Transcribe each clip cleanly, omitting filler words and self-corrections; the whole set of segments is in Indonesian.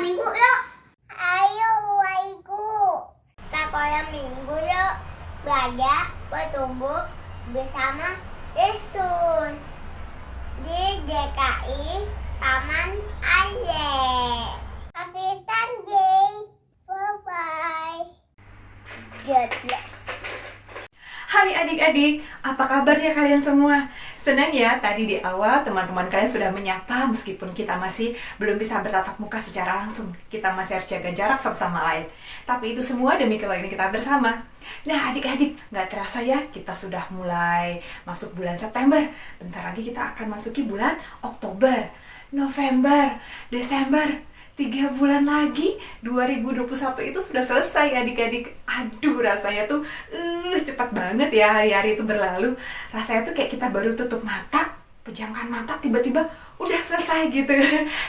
minggu yuk. Ayo waiku. Kita kolam minggu yuk. Belajar bertumbuh bersama Yesus di JKI Taman Aye. Happy Sunday. Bye-bye. God bless. Hai adik-adik, apa kabarnya kalian semua? Senang ya, tadi di awal teman-teman kalian sudah menyapa meskipun kita masih belum bisa bertatap muka secara langsung. Kita masih harus jaga jarak satu sama lain. Tapi itu semua demi kebaikan kita bersama. Nah adik-adik, gak terasa ya, kita sudah mulai masuk bulan September. Bentar lagi kita akan masuki bulan Oktober, November, Desember. 3 bulan lagi 2021 itu sudah selesai adik-adik. Aduh rasanya tuh cepat banget ya hari-hari itu berlalu. Rasanya tuh kayak kita baru tutup mata, pejamkan mata, tiba-tiba udah selesai gitu.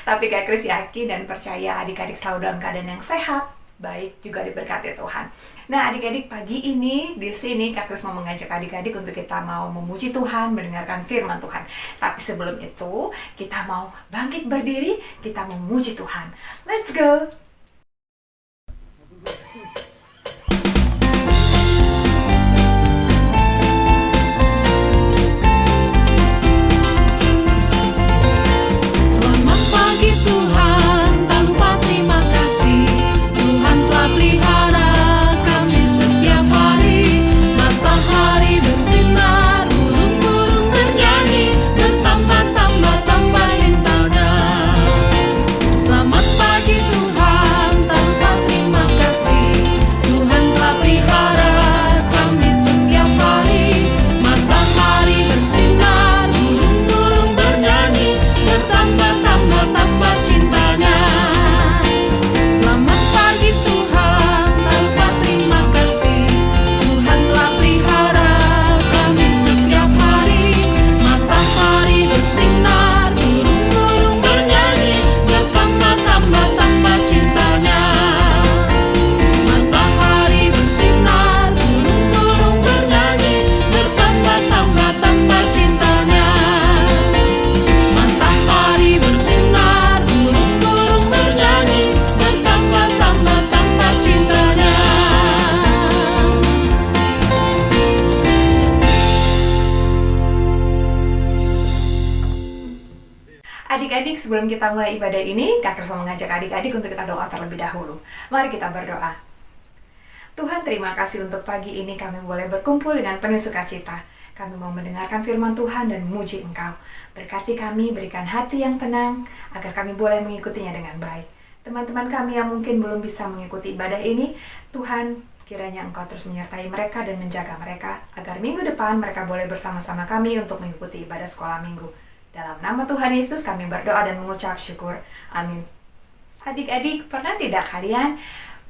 Tapi Kak Kris yakin dan percaya adik-adik selalu dalam keadaan yang sehat, baik, juga diberkati Tuhan. Nah adik-adik, pagi ini di sini Kak Kris mau mengajak adik-adik untuk kita mau memuji Tuhan, mendengarkan firman Tuhan. Tapi sebelum itu kita mau bangkit berdiri, kita memuji Tuhan. Let's go! Selamat pagi Tuhan, tak lupa terima kasih. Tuhan telah pelihara kami setiap hari. Matahari bersinar, burung-burung bernyanyi, bertambah-tambah cintanya. Selamat pagi Tuhan, tak lupa terima kasih. Tuhan telah pelihara kami setiap hari. Matahari bersinar, burung-burung bernyanyi, bertambah-tambah cintanya. Selamat pagi Tuhan, tak lupa terima kasih. Tuhan telah pelihara kami setiap hari. Matahari bersinar, burung-burung bernyanyi, bertambah-tambah cintanya. Matahari bersinar, burung-burung bernyanyi, bertambah-tambah cintanya. Matahari bersinar, burung-burung bernyanyi, bertambah-tambah cintanya. Adik-adik, sebelum kita mulai ibadah ini, Kak Kris mau mengajak adik-adik untuk kita doa terlebih dahulu. Mari kita berdoa. Tuhan, terima kasih untuk pagi ini kami boleh berkumpul dengan penuh sukacita. Kami mau mendengarkan firman Tuhan dan memuji Engkau. Berkati kami, berikan hati yang tenang, agar kami boleh mengikutinya dengan baik. Teman-teman kami yang mungkin belum bisa mengikuti ibadah ini, Tuhan, kiranya Engkau terus menyertai mereka dan menjaga mereka, agar minggu depan mereka boleh bersama-sama kami untuk mengikuti ibadah sekolah minggu. Dalam nama Tuhan Yesus kami berdoa dan mengucap syukur. Amin. Adik-adik, pernah tidak kalian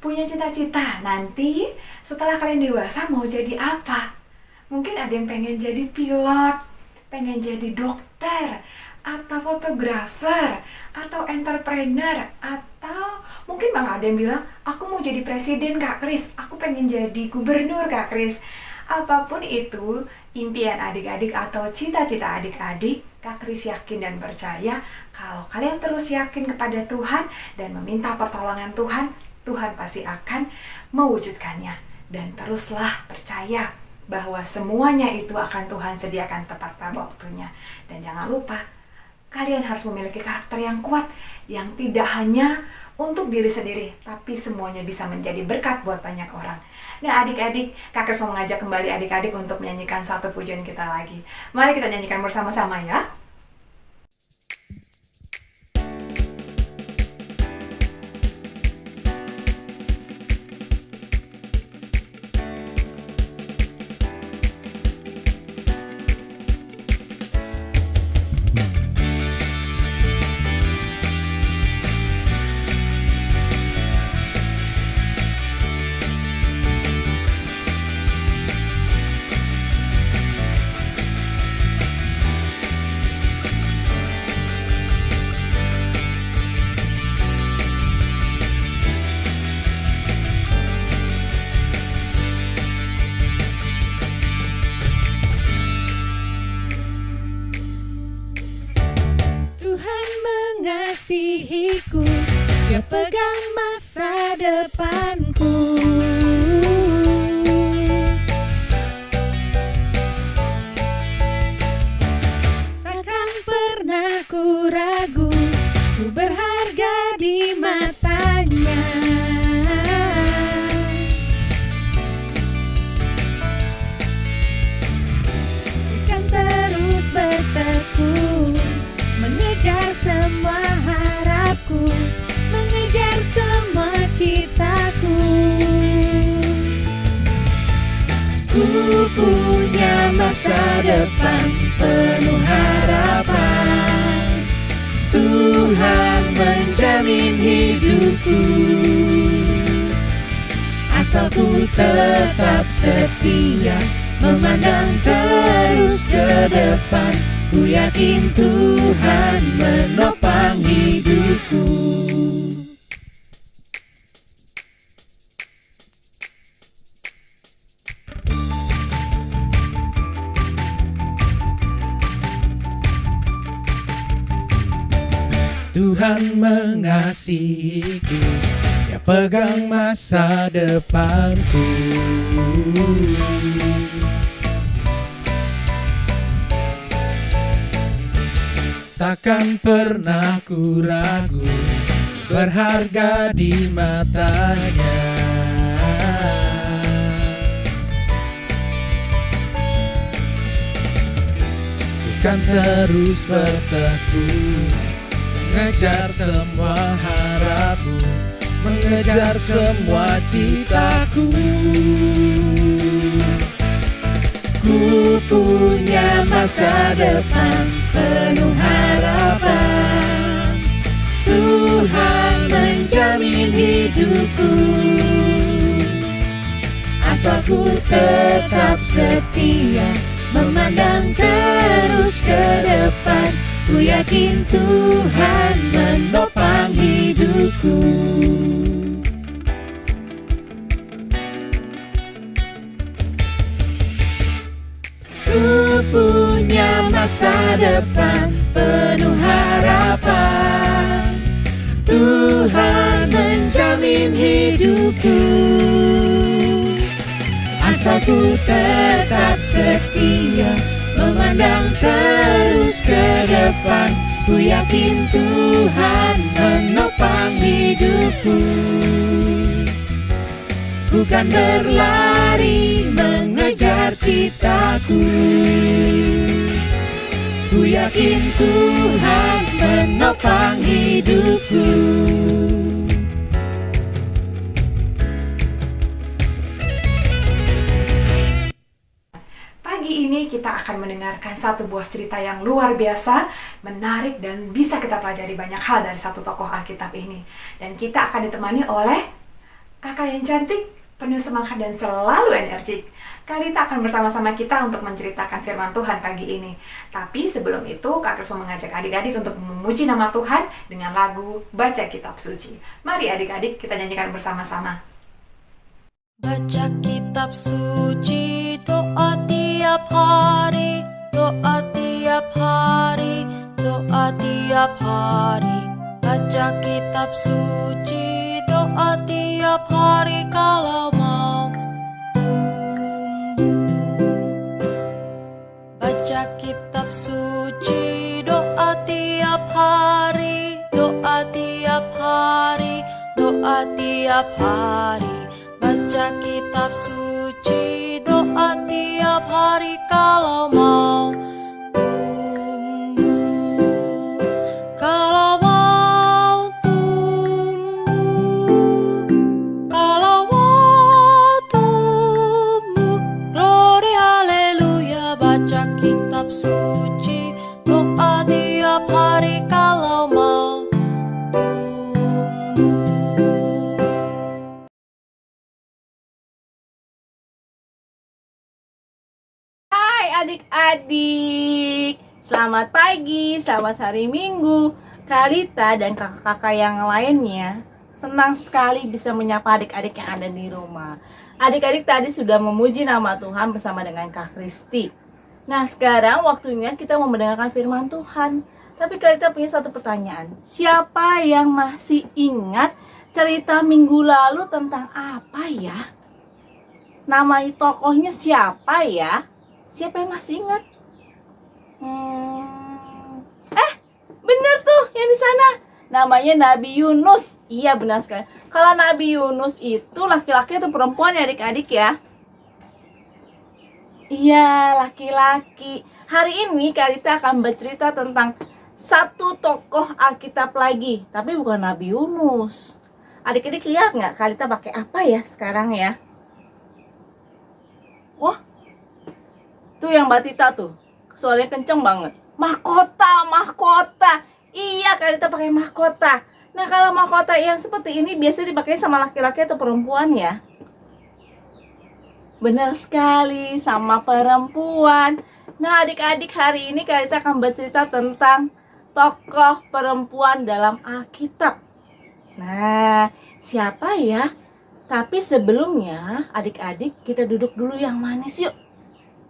punya cita-cita nanti setelah kalian dewasa mau jadi apa? Mungkin ada yang pengen jadi pilot, pengen jadi dokter, atau fotografer, atau entrepreneur, atau mungkin malah ada yang bilang, aku mau jadi presiden Kak Kris, aku pengen jadi gubernur Kak Kris. Apapun itu impian adik-adik atau cita-cita adik-adik, Kak Kris yakin dan percaya kalau kalian terus yakin kepada Tuhan dan meminta pertolongan Tuhan, Tuhan pasti akan mewujudkannya. Dan teruslah percaya bahwa semuanya itu akan Tuhan sediakan tepat pada waktunya. Dan jangan lupa, kalian harus memiliki karakter yang kuat, yang tidak hanya untuk diri sendiri, tapi semuanya bisa menjadi berkat buat banyak orang. Nah adik-adik, Kak Kris mau mengajak kembali adik-adik untuk menyanyikan satu pujian kita lagi. Mari kita nyanyikan bersama-sama ya. Dia pegang masa depanku. Takkan pernah ku ragu, ku berharga di matanya. Kan terus bertekun, mengejar semua harapku, mengejar semua citaku. Ku punya masa depan penuh harapan. Tuhan menjamin hidupku, asal ku tetap setia, memandang terus ke depan. Ku yakin Tuhan menopang hidupku. Tuhan mengasihiku, Dia pegang masa depanku. Takkan pernah ku ragu, berharga di matanya. Ku kan terus bertekun, mengejar semua harapku, mengejar semua citaku. Ku punya masa depan penuh harapan. Tuhan menjamin hidupku, asal ku tetap setia, memandang terus ke depan. Ku yakin Tuhan menopang hidupku. Ku punya masa depan penuh harapan. Tuhan menjamin hidupku, asal ku tetap setia, memandang terus ke depan. Ku yakin Tuhan menopang hidupku. Ku kan berlari mengejar citaku. Ku yakin Tuhan menopang hidupku. Pagi ini kita akan mendengarkan satu buah cerita yang luar biasa, menarik dan bisa kita pelajari banyak hal dari satu tokoh Alkitab ini. Dan kita akan ditemani oleh kakak yang cantik, penuh semangat dan selalu energik. Kalita akan bersama-sama kita untuk menceritakan firman Tuhan pagi ini. Tapi sebelum itu, Kak Kris mau mengajak adik-adik untuk memuji nama Tuhan dengan lagu Baca Kitab Suci. Mari adik-adik kita nyanyikan bersama-sama. Baca kitab suci, doa tiap hari, doa tiap hari, doa tiap hari. Baca kitab suci, doa tiap hari kalau mau tumbuh. Baca kitab suci, doa tiap hari, doa tiap hari, doa tiap hari. Baca kitab suci, doa tiap hari kalau mau tumbuh. Kalau mau tumbuh, kalau mau tumbuh, glory haleluya. Baca kitab suci, doa tiap hari kalau mau tumbuh. Hai adik-adik, selamat pagi, selamat hari Minggu. Kalita dan kakak-kakak yang lainnya senang sekali bisa menyapa adik-adik yang ada di rumah. Adik-adik tadi sudah memuji nama Tuhan bersama dengan Kak Kristi. Nah sekarang waktunya kita mau mendengarkan firman Tuhan. Tapi kita punya satu pertanyaan. Siapa yang masih ingat cerita minggu lalu tentang apa ya? Nama tokohnya siapa ya? Siapa yang masih ingat? Bener tuh yang di sana. Namanya Nabi Yunus. Iya, benar sekali. Kalau Nabi Yunus itu laki-laki atau perempuan ya adik-adik ya? Iya, laki-laki. Hari ini Kalita akan bercerita tentang satu tokoh Alkitab lagi, tapi bukan Nabi Yunus. Adik-adik lihat nggak Kalita pakai apa ya sekarang ya? Wah, tuh yang Mbak Tita tuh, suaranya kenceng banget. Mahkota. Iya, Kalita pakai mahkota. Nah, kalau mahkota yang seperti ini biasanya dipakai sama laki-laki atau perempuan ya? Benar sekali, sama perempuan. Nah, adik-adik, hari ini Kalita akan bercerita tentang tokoh perempuan dalam Alkitab. Nah, siapa ya? Tapi sebelumnya, adik-adik, kita duduk dulu yang manis yuk.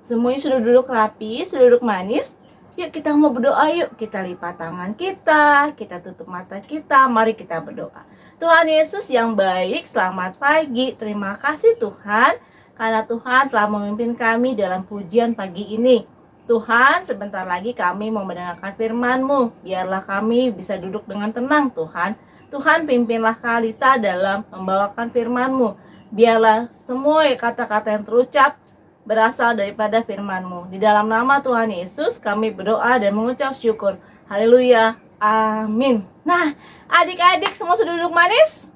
Semuanya sudah duduk rapi, sudah duduk manis. Yuk kita mau berdoa yuk. Kita lipat tangan kita tutup mata kita. Mari kita berdoa. Tuhan Yesus yang baik, selamat pagi. Terima kasih Tuhan, karena Tuhan telah memimpin kami dalam pujian pagi ini. Tuhan, sebentar lagi kami mau mendengarkan firman-Mu. Biarlah kami bisa duduk dengan tenang Tuhan. Tuhan, pimpinlah Kalita dalam membawakan firman-Mu. Biarlah semua kata-kata yang terucap berasal daripada firman-Mu. Di dalam nama Tuhan Yesus kami berdoa dan mengucap syukur. Haleluya. Amin. Nah, adik-adik semua sudah duduk manis?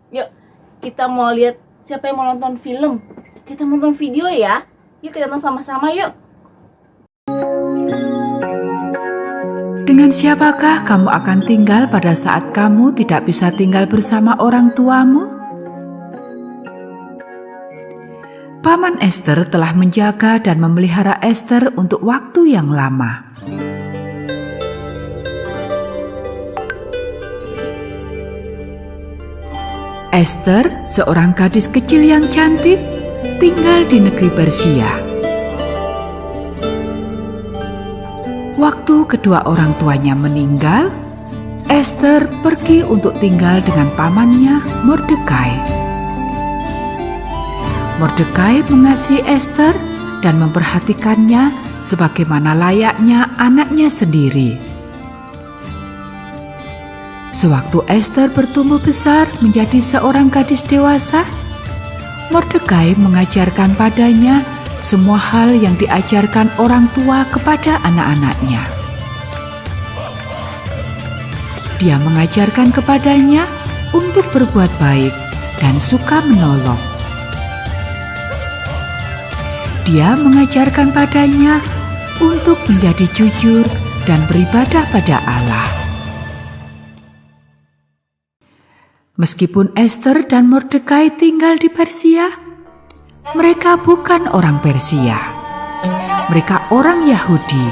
Yuk, kita mau lihat siapa yang mau nonton film. Kita nonton video ya. Yuk kita nonton sama-sama yuk. Dengan siapakah kamu akan tinggal pada saat kamu tidak bisa tinggal bersama orang tuamu? Paman Ester telah menjaga dan memelihara Ester untuk waktu yang lama. Ester, seorang gadis kecil yang cantik, tinggal di negeri Persia. Waktu kedua orang tuanya meninggal, Ester pergi untuk tinggal dengan pamannya, Mordekai. Mordekai mengasihi Ester dan memperhatikannya sebagaimana layaknya anaknya sendiri. Sewaktu Ester bertumbuh besar menjadi seorang gadis dewasa, Mordekai mengajarkan padanya semua hal yang diajarkan orang tua kepada anak-anaknya. Dia mengajarkan kepadanya untuk berbuat baik dan suka menolong. Dia mengajarkan padanya untuk menjadi jujur dan beribadah pada Allah. Meskipun Ester dan Mordekai tinggal di Persia, mereka bukan orang Persia. Mereka orang Yahudi,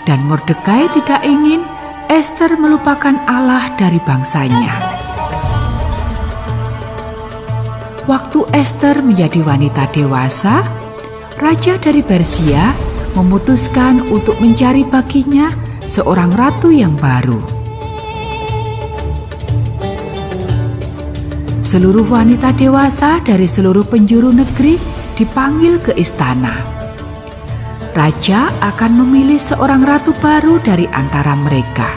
dan Mordekai tidak ingin Ester melupakan Allah dari bangsanya. Waktu Ester menjadi wanita dewasa, Raja dari Persia memutuskan untuk mencari baginya seorang ratu yang baru. Seluruh wanita dewasa dari seluruh penjuru negeri dipanggil ke istana. Raja akan memilih seorang ratu baru dari antara mereka.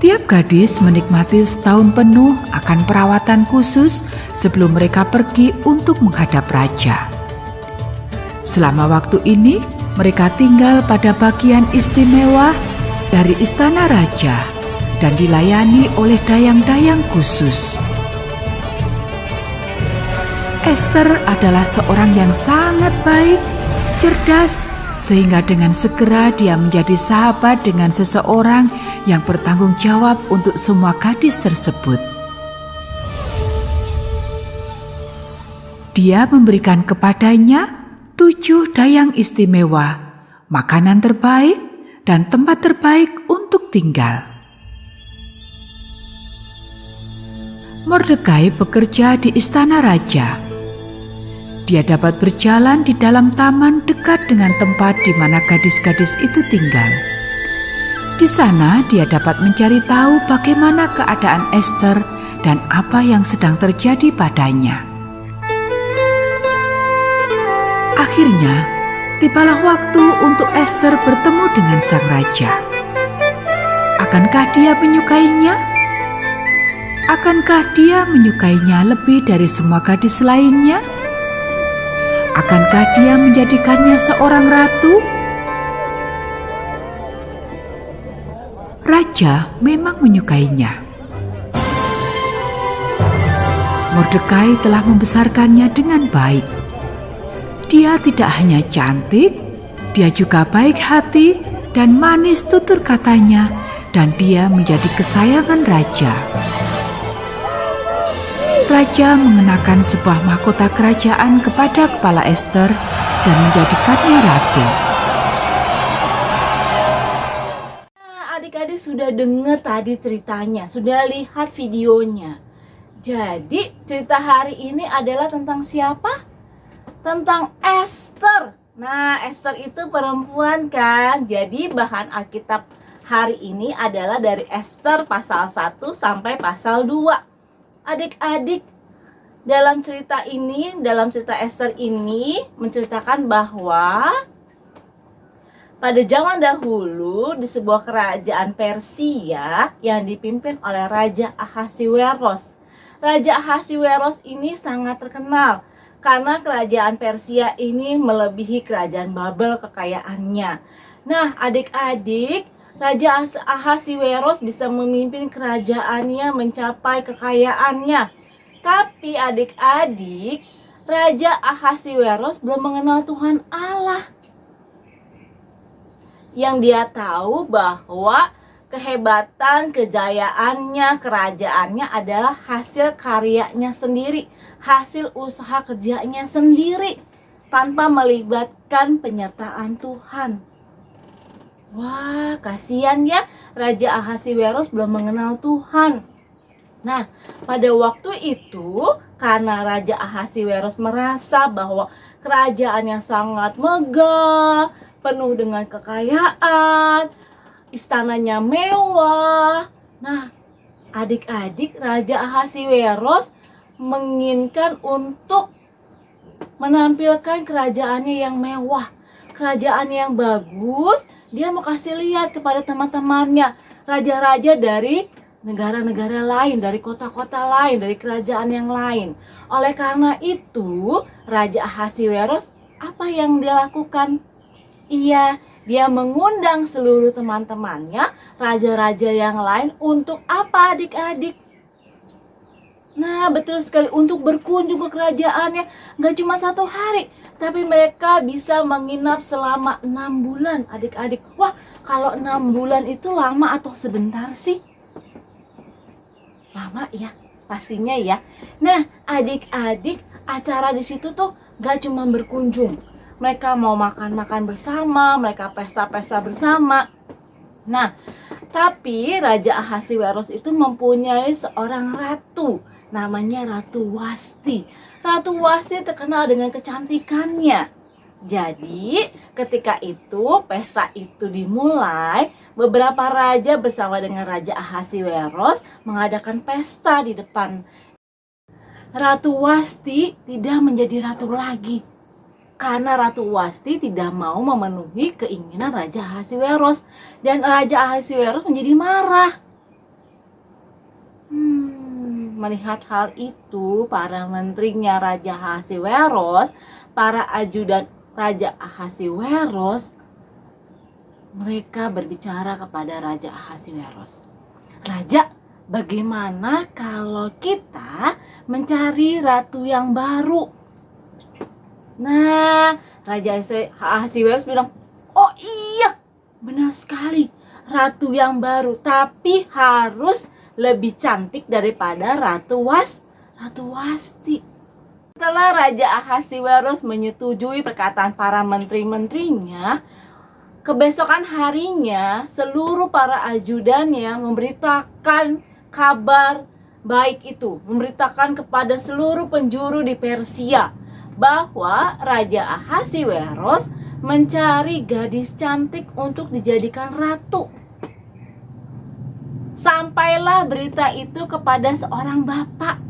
Tiap gadis menikmati setahun penuh akan perawatan khusus sebelum mereka pergi untuk menghadap raja. Selama waktu ini, mereka tinggal pada bagian istimewa dari istana raja dan dilayani oleh dayang-dayang khusus. Ester adalah seorang yang sangat baik, cerdas, sehingga dengan segera dia menjadi sahabat dengan seseorang yang bertanggung jawab untuk semua gadis tersebut. Dia memberikan kepadanya 7 dayang istimewa, makanan terbaik, dan tempat terbaik untuk tinggal. Mordekai bekerja di istana raja. dia dapat berjalan di dalam taman dekat dengan tempat di mana gadis-gadis itu tinggal. Di sana dia dapat mencari tahu bagaimana keadaan Ester dan apa yang sedang terjadi padanya. Akhirnya, tibalah waktu untuk Ester bertemu dengan sang raja. Akankah dia menyukainya? Akankah dia menyukainya lebih dari semua gadis lainnya? Akankah dia menjadikannya seorang ratu? Raja memang menyukainya. Mordekai telah membesarkannya dengan baik. Dia tidak hanya cantik, dia juga baik hati dan manis tutur katanya, dan dia menjadi kesayangan raja. Raja mengenakan sebuah mahkota kerajaan kepada kepala Ester dan menjadikannya ratu. Adik-adik sudah dengar tadi ceritanya, sudah lihat videonya. Jadi cerita hari ini adalah tentang siapa? Tentang Ester. Nah, Ester itu perempuan kan. Jadi bahan Alkitab hari ini adalah dari Ester pasal 1 sampai pasal 2. Adik-adik, dalam cerita Ester ini menceritakan bahwa pada zaman dahulu di sebuah kerajaan Persia yang dipimpin oleh Raja Ahasiweros. Raja Ahasiweros ini sangat terkenal karena kerajaan Persia ini melebihi kerajaan Babel kekayaannya. Nah, adik-adik, Raja Ahasiweros bisa memimpin kerajaannya mencapai kekayaannya. Tapi adik-adik, Raja Ahasiweros belum mengenal Tuhan Allah. Yang dia tahu bahwa kehebatan, kejayaannya, kerajaannya adalah hasil karyanya sendiri, hasil usaha kerjanya sendiri, tanpa melibatkan penyertaan Tuhan. Wah, kasihan ya, Raja Ahasiweros belum mengenal Tuhan. Nah, pada waktu itu, karena Raja Ahasiweros merasa bahwa kerajaannya sangat megah, penuh dengan kekayaan, istananya mewah. Nah, adik-adik, Raja Ahasiweros menginginkan untuk menampilkan kerajaannya yang mewah, kerajaan yang bagus. Dia mau kasih lihat kepada teman-temannya, raja-raja dari negara-negara lain, dari kota-kota lain, dari kerajaan yang lain. Oleh karena itu, Raja Ahasiweros apa yang dia lakukan? Iya, dia mengundang seluruh teman-temannya, raja-raja yang lain, untuk apa adik-adik? Nah, betul sekali, untuk berkunjung ke kerajaannya. Gak cuma 1 hari, tapi mereka bisa menginap selama 6 bulan adik-adik. Wah, kalau 6 bulan itu lama atau sebentar sih? Lama ya, pastinya ya. Nah, adik-adik, acara di situ tuh gak cuma berkunjung. Mereka mau makan-makan bersama, mereka pesta-pesta bersama. Nah, tapi Raja Ahasiweros itu mempunyai seorang ratu, namanya Ratu Wasti. Ratu Wasti terkenal dengan kecantikannya. Jadi, ketika itu, pesta itu dimulai, beberapa raja bersama dengan Raja Ahasiweros mengadakan pesta di depan. Ratu Wasti tidak menjadi ratu lagi, karena Ratu Wasti tidak mau memenuhi keinginan Raja Ahasiweros. Dan Raja Ahasiweros menjadi marah. Melihat hal itu, para menterinya Raja Ahasiweros, para ajudan Raja Ahasiweros, mereka berbicara kepada Raja Ahasiweros. Raja, bagaimana kalau kita mencari ratu yang baru? Nah, Raja Ahasiweros bilang, oh iya, benar sekali, ratu yang baru, tapi harus lebih cantik daripada Ratu Wasti. Setelah Raja Ahasiweros menyetujui perkataan para menteri-menterinya, kebesokan harinya seluruh para ajudannya memberitakan kabar baik itu, memberitakan kepada seluruh penjuru di Persia bahwa Raja Ahasiweros mencari gadis cantik untuk dijadikan ratu. Sampailah berita itu kepada seorang bapak.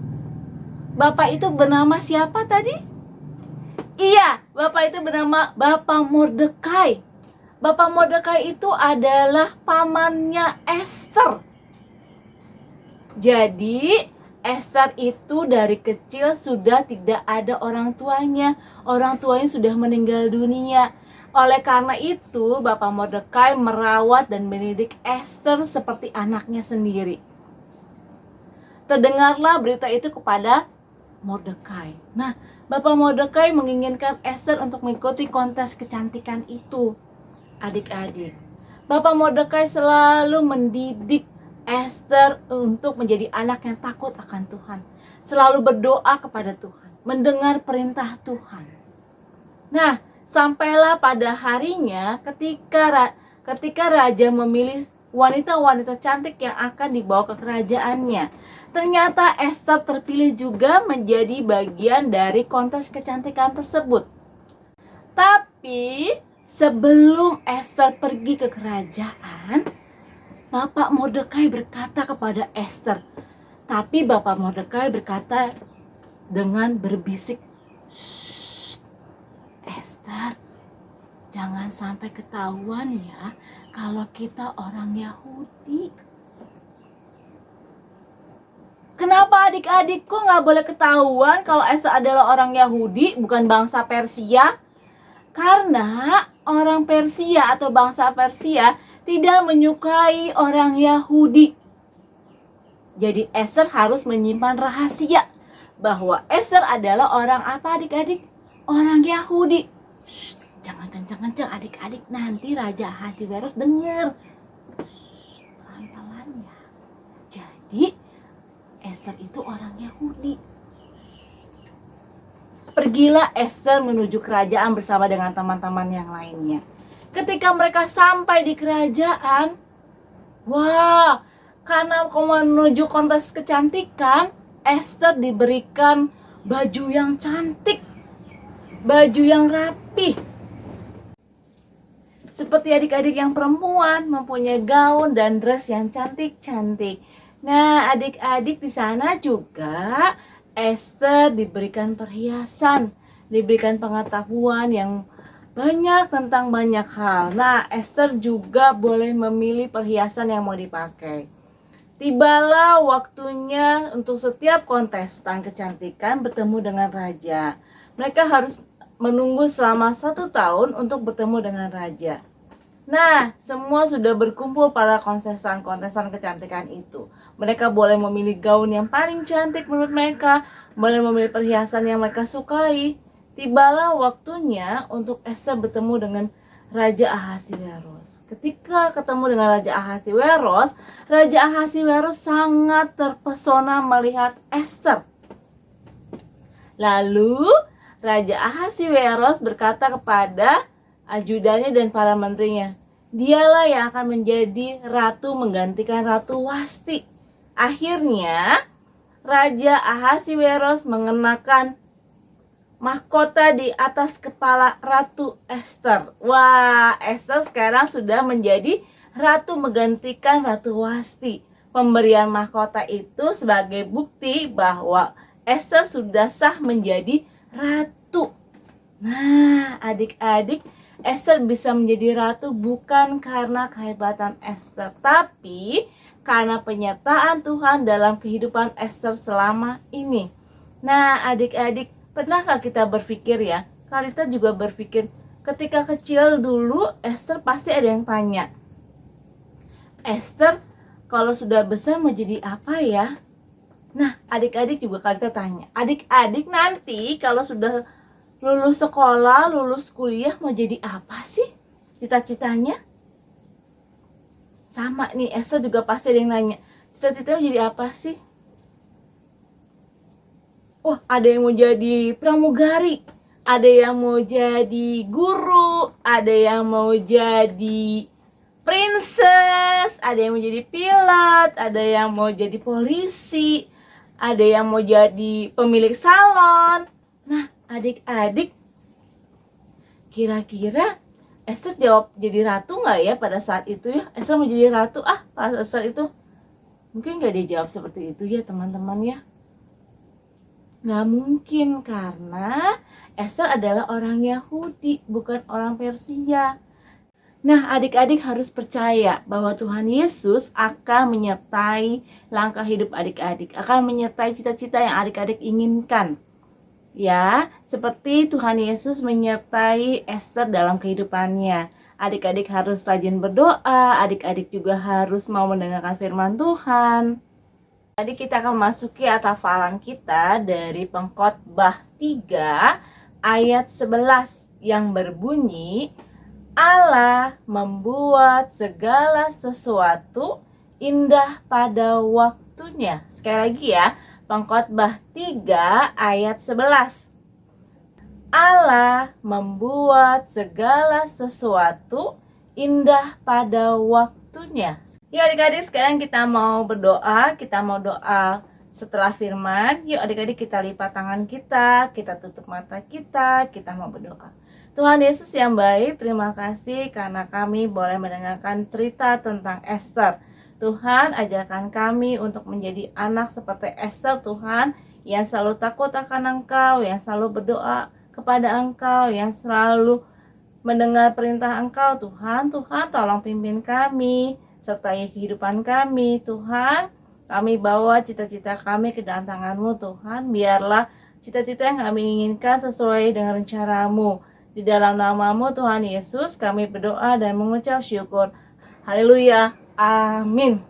Bapak itu bernama siapa tadi? Iya, bapak itu bernama Bapak Mordekai. Bapak Mordekai itu adalah pamannya Esther. Jadi Esther itu dari kecil sudah tidak ada orang tuanya. Orang tuanya sudah meninggal dunia. Oleh karena itu, Bapak Mordekai merawat dan mendidik Esther seperti anaknya sendiri. Terdengarlah berita itu kepada Mordekai. Nah, Bapak Mordekai menginginkan Esther untuk mengikuti kontes kecantikan itu. Adik-adik, Bapak Mordekai selalu mendidik Esther untuk menjadi anak yang takut akan Tuhan. Selalu berdoa kepada Tuhan, mendengar perintah Tuhan. Nah, sampailah pada harinya ketika raja memilih wanita-wanita cantik yang akan dibawa ke kerajaannya. Ternyata Esther terpilih juga menjadi bagian dari kontes kecantikan tersebut. Tapi sebelum Esther pergi ke kerajaan, Bapak Mordekai berkata kepada Esther. Tapi Bapak Mordekai berkata dengan berbisik, Esther, jangan sampai ketahuan ya kalau kita orang Yahudi. Kenapa adik-adikku nggak boleh ketahuan kalau Esther adalah orang Yahudi, bukan bangsa Persia? Karena orang Persia atau bangsa Persia tidak menyukai orang Yahudi. Jadi Esther harus menyimpan rahasia bahwa Esther adalah orang apa adik-adik? Orang Yahudi. Shh, jangan kencang-kencang adik-adik, nanti Raja Ahasiweros dengar. Pelan-pelan ya. Jadi Esther itu orang Yahudi. Pergilah Esther menuju kerajaan bersama dengan teman-teman yang lainnya. Ketika mereka sampai di kerajaan, wah, karena menuju kontes kecantikan, Esther diberikan baju yang cantik, baju yang rapi. Seperti adik-adik yang perempuan mempunyai gaun dan dress yang cantik-cantik. Nah, adik-adik di sana juga Esther diberikan perhiasan, diberikan pengetahuan yang banyak tentang banyak hal. Nah, Esther juga boleh memilih perhiasan yang mau dipakai. Tibalah waktunya untuk setiap kontestan kecantikan bertemu dengan raja. Mereka harus menunggu selama 1 tahun untuk bertemu dengan raja. Nah, semua sudah berkumpul para kontestan kecantikan itu. Mereka boleh memilih gaun yang paling cantik menurut mereka, boleh memilih perhiasan yang mereka sukai. Tibalah waktunya untuk Esther bertemu dengan Raja Ahasiweros. Ketika ketemu dengan Raja Ahasiweros sangat terpesona melihat Esther. Lalu Raja Ahasiweros berkata kepada ajudannya dan para menterinya, dialah yang akan menjadi ratu menggantikan Ratu Wasti. Akhirnya Raja Ahasiweros mengenakan mahkota di atas kepala Ratu Esther. Wah, Esther sekarang sudah menjadi ratu menggantikan Ratu Wasti. Pemberian mahkota itu sebagai bukti bahwa Esther sudah sah menjadi ratu. Nah, adik-adik, Esther bisa menjadi ratu bukan karena kehebatan Esther, tapi karena penyertaan Tuhan dalam kehidupan Esther selama ini. Nah, adik-adik, pernahkah kita berpikir ya? Kalita juga berpikir, ketika kecil dulu Esther pasti ada yang tanya, Esther kalau sudah besar mau jadi apa ya? Nah, adik-adik juga Kalita tanya, adik-adik nanti kalau sudah lulus sekolah, lulus kuliah mau jadi apa sih cita-citanya? Sama nih, Esther juga pasti ada yang nanya, cita-citanya jadi apa sih? Wah, ada yang mau jadi pramugari, ada yang mau jadi guru, ada yang mau jadi princess, ada yang mau jadi pilot, ada yang mau jadi polisi, ada yang mau jadi pemilik salon. Nah, Adik-adik, kira-kira Esther jawab jadi ratu nggak ya pada saat itu ya? Esther mau jadi ratu pada saat itu. Mungkin nggak dia jawab seperti itu ya teman-teman ya. Nggak mungkin karena Esther adalah orang Yahudi, bukan orang Persia. Nah, adik-adik harus percaya bahwa Tuhan Yesus akan menyertai langkah hidup adik-adik, akan menyertai cita-cita yang adik-adik inginkan. Ya, seperti Tuhan Yesus menyertai Esther dalam kehidupannya. Adik-adik harus rajin berdoa, adik-adik juga harus mau mendengarkan firman Tuhan. Tadi kita akan memasuki hafalan kita dari Pengkhotbah 3 ayat 11 yang berbunyi, Allah membuat segala sesuatu indah pada waktunya. Sekali lagi ya, Pengkhotbah 3 ayat 11. Allah membuat segala sesuatu indah pada waktunya. Yuk adik-adik, sekarang kita mau berdoa, kita mau doa setelah firman. Yuk adik-adik, kita lipat tangan kita tutup mata kita mau berdoa. Tuhan Yesus yang baik, terima kasih karena kami boleh mendengarkan cerita tentang Esther. Tuhan, ajarkan kami untuk menjadi anak seperti Esther, Tuhan, yang selalu takut akan Engkau, yang selalu berdoa kepada Engkau, yang selalu mendengar perintah Engkau, Tuhan. Tuhan, tolong pimpin kami, sertai kehidupan kami, Tuhan. Kami bawa cita-cita kami ke dalam tangan-Mu, Tuhan. Biarlah cita-cita yang kami inginkan sesuai dengan rencana-Mu. Di dalam nama-Mu, Tuhan Yesus, kami berdoa dan mengucap syukur. Haleluya. Amin.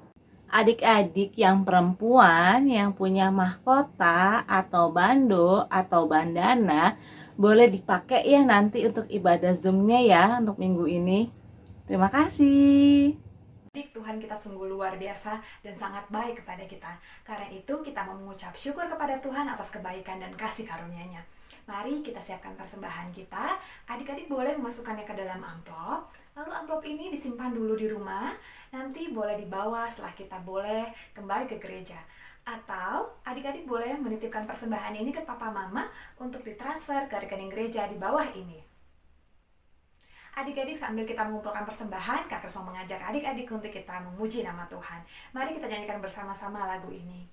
Adik-adik yang perempuan yang punya mahkota atau bando atau bandana boleh dipakai ya nanti untuk ibadah Zoom-nya ya untuk minggu ini. Terima kasih. Tuhan kita sungguh luar biasa dan sangat baik kepada kita. Karena itu kita mau mengucap syukur kepada Tuhan atas kebaikan dan kasih karunia-Nya. Mari kita siapkan persembahan kita. Adik-adik boleh memasukkannya ke dalam amplop. Lalu amplop ini disimpan dulu di rumah. Nanti boleh dibawa setelah kita boleh kembali ke gereja. Atau adik-adik boleh menitipkan persembahan ini ke papa mama untuk ditransfer ke rekening gereja di bawah ini. Adik-adik, sambil kita mengumpulkan persembahan, Kak Kris mau mengajak adik-adik untuk kita memuji nama Tuhan. Mari kita nyanyikan bersama-sama lagu ini.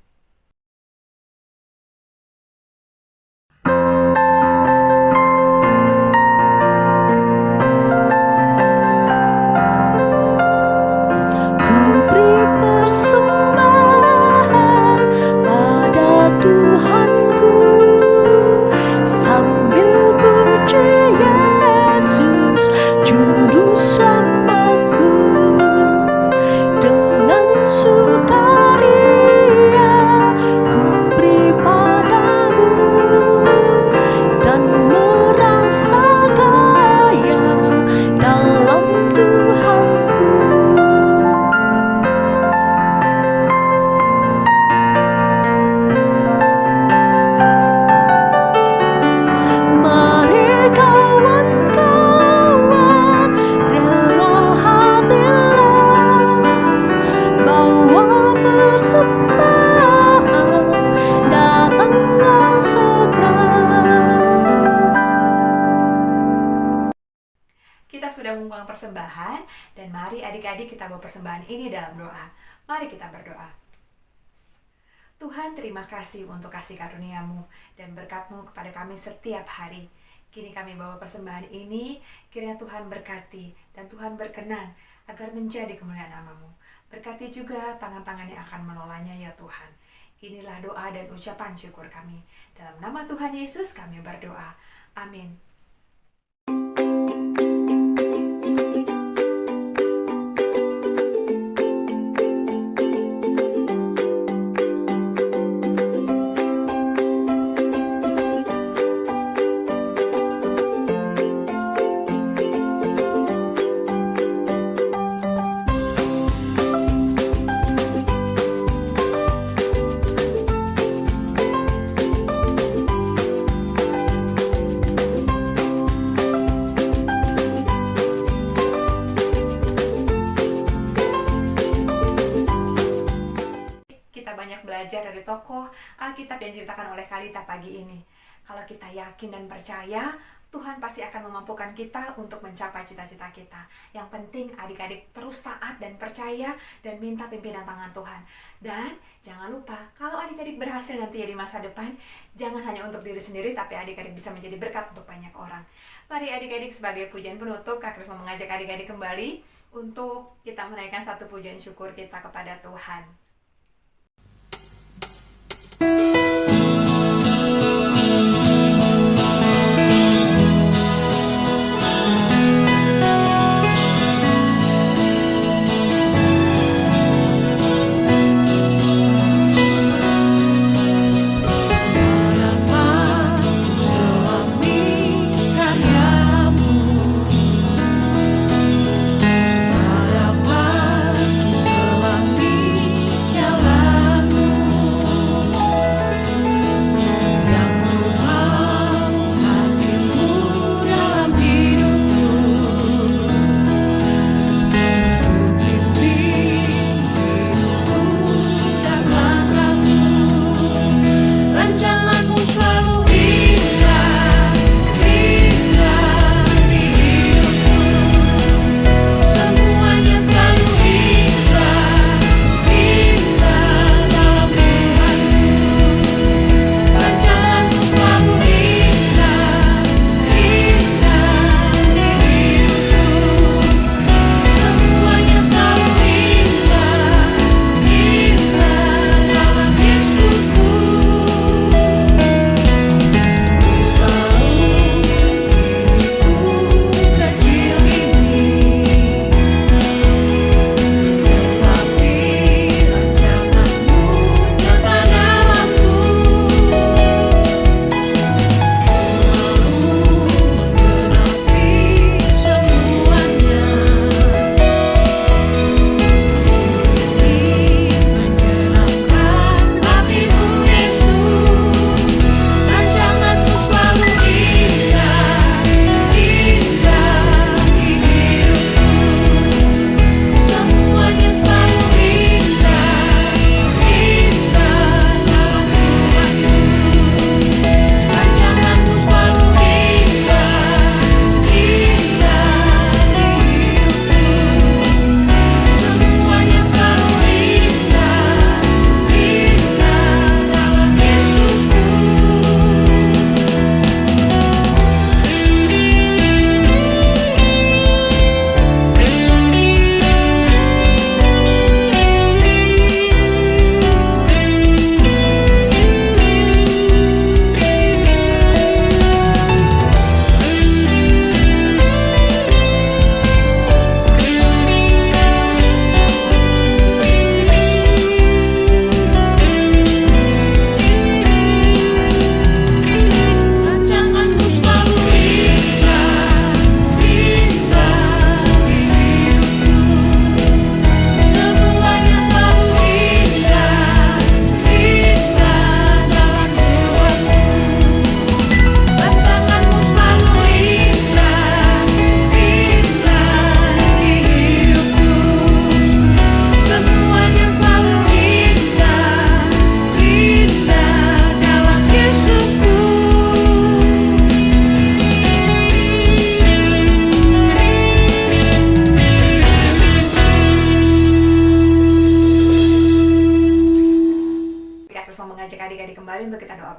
Persembahan, dan mari adik-adik kita bawa persembahan ini dalam doa. Mari kita berdoa. Tuhan, terima kasih untuk kasih karunia-Mu dan berkat-Mu kepada kami setiap hari. Kini kami bawa persembahan ini, kiranya Tuhan berkati dan Tuhan berkenan agar menjadi kemuliaan nama-Mu. Berkati juga tangan-tangan yang akan menolanya ya Tuhan. Inilah doa dan ucapan syukur kami. Dalam nama Tuhan Yesus kami berdoa. Amin. Belajar dari tokoh Alkitab yang diceritakan oleh Kalita pagi ini. Kalau kita yakin dan percaya, Tuhan pasti akan memampukan kita untuk mencapai cita-cita kita. Yang penting adik-adik terus taat dan percaya dan minta pimpinan tangan Tuhan. Dan jangan lupa, kalau adik-adik berhasil nanti ya di masa depan, jangan hanya untuk diri sendiri, tapi adik-adik bisa menjadi berkat untuk banyak orang. Mari adik-adik, sebagai pujian penutup, Kak Kris mau mengajak adik-adik kembali untuk kita menaikkan satu pujian syukur kita kepada Tuhan.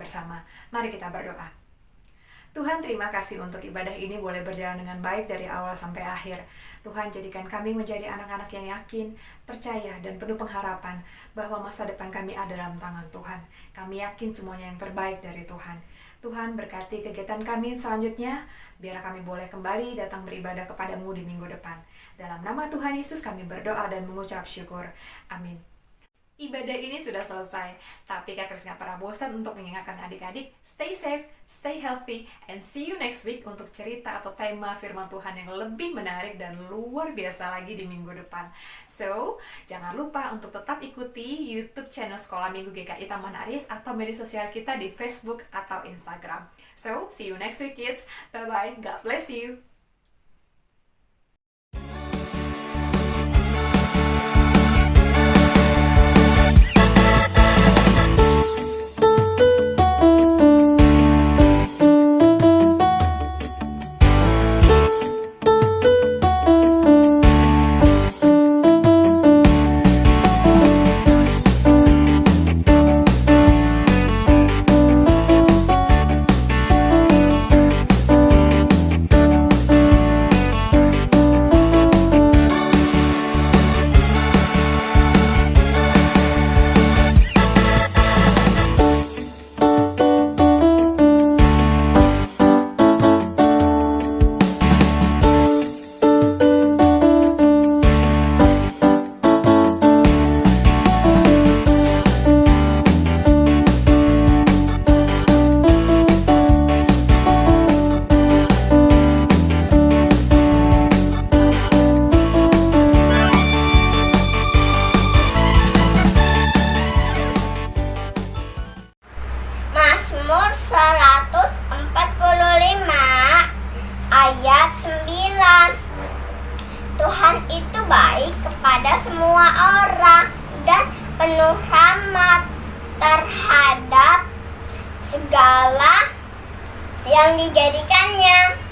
bersama. Mari kita berdoa. Tuhan, terima kasih untuk ibadah ini boleh berjalan dengan baik dari awal sampai akhir. Tuhan, jadikan kami menjadi anak-anak yang yakin, percaya, dan penuh pengharapan bahwa masa depan kami ada dalam tangan Tuhan. Kami yakin semuanya yang terbaik dari Tuhan. Tuhan, berkati kegiatan kami selanjutnya, biar kami boleh kembali datang beribadah kepadamu di minggu depan. Dalam nama Tuhan Yesus kami berdoa dan mengucap syukur. Amin. Ibadah ini sudah selesai, tapi Kak Kris gak pernah bosan untuk mengingatkan adik-adik, stay safe, stay healthy, and see you next week untuk cerita atau tema firman Tuhan yang lebih menarik dan luar biasa lagi di minggu depan. So, jangan lupa untuk tetap ikuti YouTube channel Sekolah Minggu GKI Taman Aries atau media sosial kita di Facebook atau Instagram. So, see you next week kids. Bye-bye, God bless you. kepada semua orang dan penuh rahmat terhadap segala yang dijadikannya.